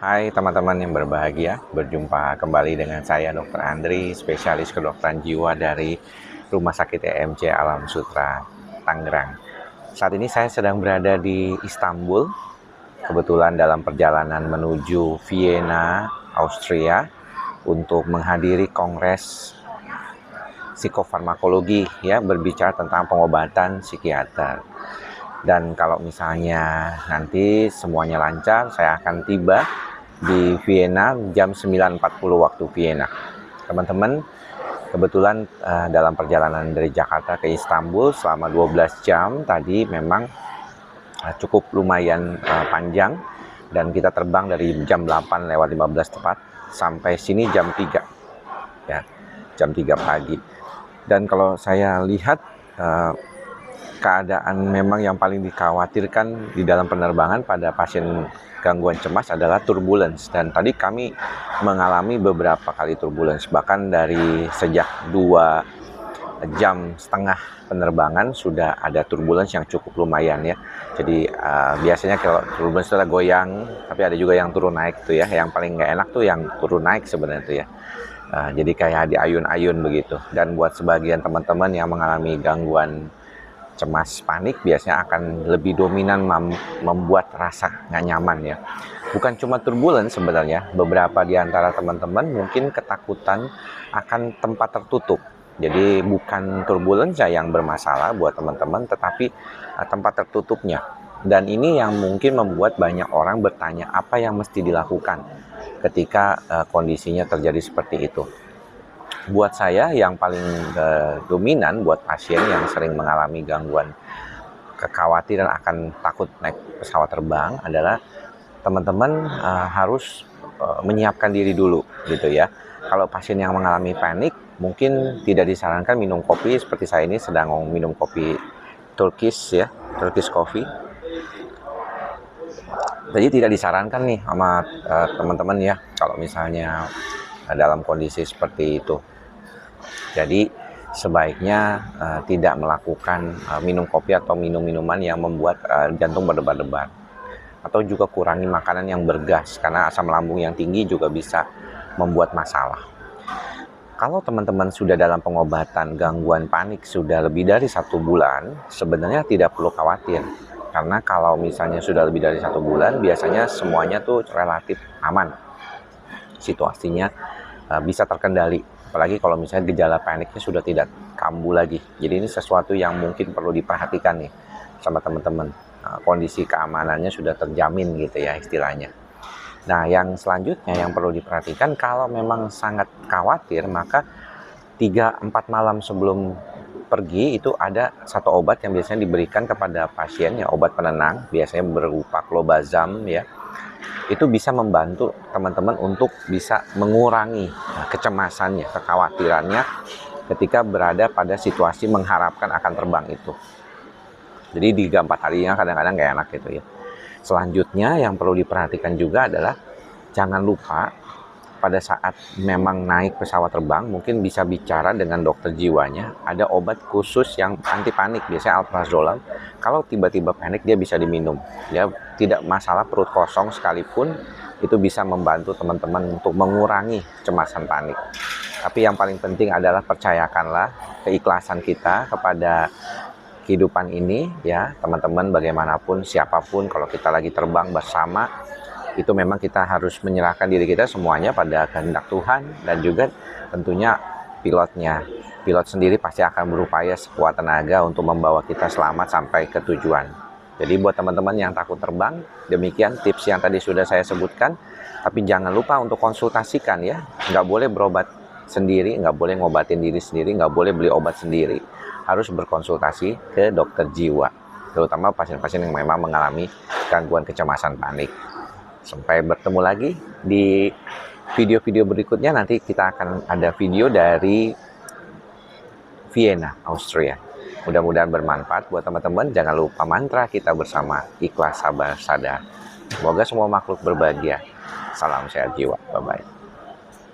Hai teman-teman yang berbahagia, berjumpa kembali dengan saya Dr. Andri, spesialis kedokteran jiwa dari Rumah Sakit EMC Alam Sutra, Tangerang. Saat ini saya sedang berada di Istanbul, kebetulan dalam perjalanan menuju Vienna, Austria, untuk menghadiri kongres psikofarmakologi ya, berbicara tentang pengobatan psikiater. Dan kalau misalnya nanti semuanya lancar, saya akan tiba di Vienna jam 9.40 waktu Vienna. Teman-teman, kebetulan dalam perjalanan dari Jakarta ke Istanbul selama 12 jam tadi memang cukup lumayan panjang, dan kita terbang dari jam 8:15 tepat sampai sini jam 3 ya, jam 3 pagi. Dan kalau saya lihat keadaan memang yang paling dikhawatirkan di dalam penerbangan pada pasien gangguan cemas adalah turbulence, dan tadi kami mengalami beberapa kali turbulence, bahkan dari sejak 2,5 jam penerbangan sudah ada turbulence yang cukup lumayan ya. Jadi biasanya kalau turbulence itu goyang, tapi ada juga yang turun naik tuh ya. Yang paling nggak enak tuh yang turun naik sebenarnya tuh ya. Jadi kayak di ayun-ayun begitu. Dan buat sebagian teman-teman yang mengalami gangguan cemas panik biasanya akan lebih dominan membuat rasa nggak nyaman ya. Bukan cuma turbulence sebenarnya, beberapa di antara teman-teman mungkin ketakutan akan tempat tertutup. Jadi bukan turbulence yang bermasalah buat teman-teman, tetapi tempat tertutupnya. Dan ini yang mungkin membuat banyak orang bertanya apa yang mesti dilakukan ketika kondisinya terjadi seperti itu. Buat saya yang paling dominan buat pasien yang sering mengalami gangguan kekhawatiran akan takut naik pesawat terbang adalah teman-teman harus menyiapkan diri dulu gitu ya. Kalau pasien yang mengalami panik mungkin tidak disarankan minum kopi seperti saya ini sedang minum kopi Turkish ya, Turkish coffee. Jadi tidak disarankan nih sama teman-teman ya kalau misalnya dalam kondisi seperti itu. Jadi sebaiknya tidak melakukan minum kopi atau minum minuman yang membuat jantung berdebar-debar, atau juga kurangi makanan yang bergas karena asam lambung yang tinggi juga bisa membuat masalah. Kalau teman-teman sudah dalam pengobatan gangguan panik sudah lebih dari 1 bulan, sebenarnya tidak perlu khawatir. Karena kalau misalnya sudah lebih dari 1 bulan, biasanya semuanya tuh relatif aman. Situasinya bisa terkendali. Apalagi kalau misalnya gejala paniknya sudah tidak kambuh lagi. Jadi ini sesuatu yang mungkin perlu diperhatikan nih sama teman-teman. Kondisi keamanannya sudah terjamin gitu ya istilahnya. Nah, yang selanjutnya yang perlu diperhatikan, kalau memang sangat khawatir, maka 3-4 malam sebelum pergi itu ada satu obat yang biasanya diberikan kepada pasien ya, obat penenang, biasanya berupa clobazam ya. Itu bisa membantu teman-teman untuk bisa mengurangi kecemasannya, kekhawatirannya ketika berada pada situasi mengharapkan akan terbang itu. Jadi 3-4 harinya kadang-kadang gak enak gitu ya. Selanjutnya yang perlu diperhatikan juga adalah jangan lupa pada saat memang naik pesawat terbang mungkin bisa bicara dengan dokter jiwanya. Ada obat khusus yang anti panik, biasanya alprazolam. Kalau tiba-tiba panik dia bisa diminum. Ya tidak masalah perut kosong sekalipun itu bisa membantu teman-teman untuk mengurangi kecemasan panik. Tapi yang paling penting adalah percayakanlah keikhlasan kita kepada kehidupan ini ya teman-teman, bagaimanapun siapapun kalau kita lagi terbang bersama itu memang kita harus menyerahkan diri kita semuanya pada kehendak Tuhan, dan juga tentunya pilotnya. Pilot sendiri pasti akan berupaya sekuat tenaga untuk membawa kita selamat sampai ke tujuan. Jadi buat teman-teman yang takut terbang, demikian tips yang tadi sudah saya sebutkan. Tapi jangan lupa untuk konsultasikan ya. Nggak boleh berobat sendiri, nggak boleh ngobatin diri sendiri, nggak boleh beli obat sendiri. Harus berkonsultasi ke dokter jiwa, terutama pasien-pasien yang memang mengalami gangguan kecemasan panik. Sampai bertemu lagi di video-video berikutnya. Nanti kita akan ada video dari Vienna, Austria. Mudah-mudahan bermanfaat buat teman-teman. Jangan lupa mantra kita bersama, ikhlas, sabar, sadar. Semoga semua makhluk berbahagia. Salam sehat jiwa. Bye-bye.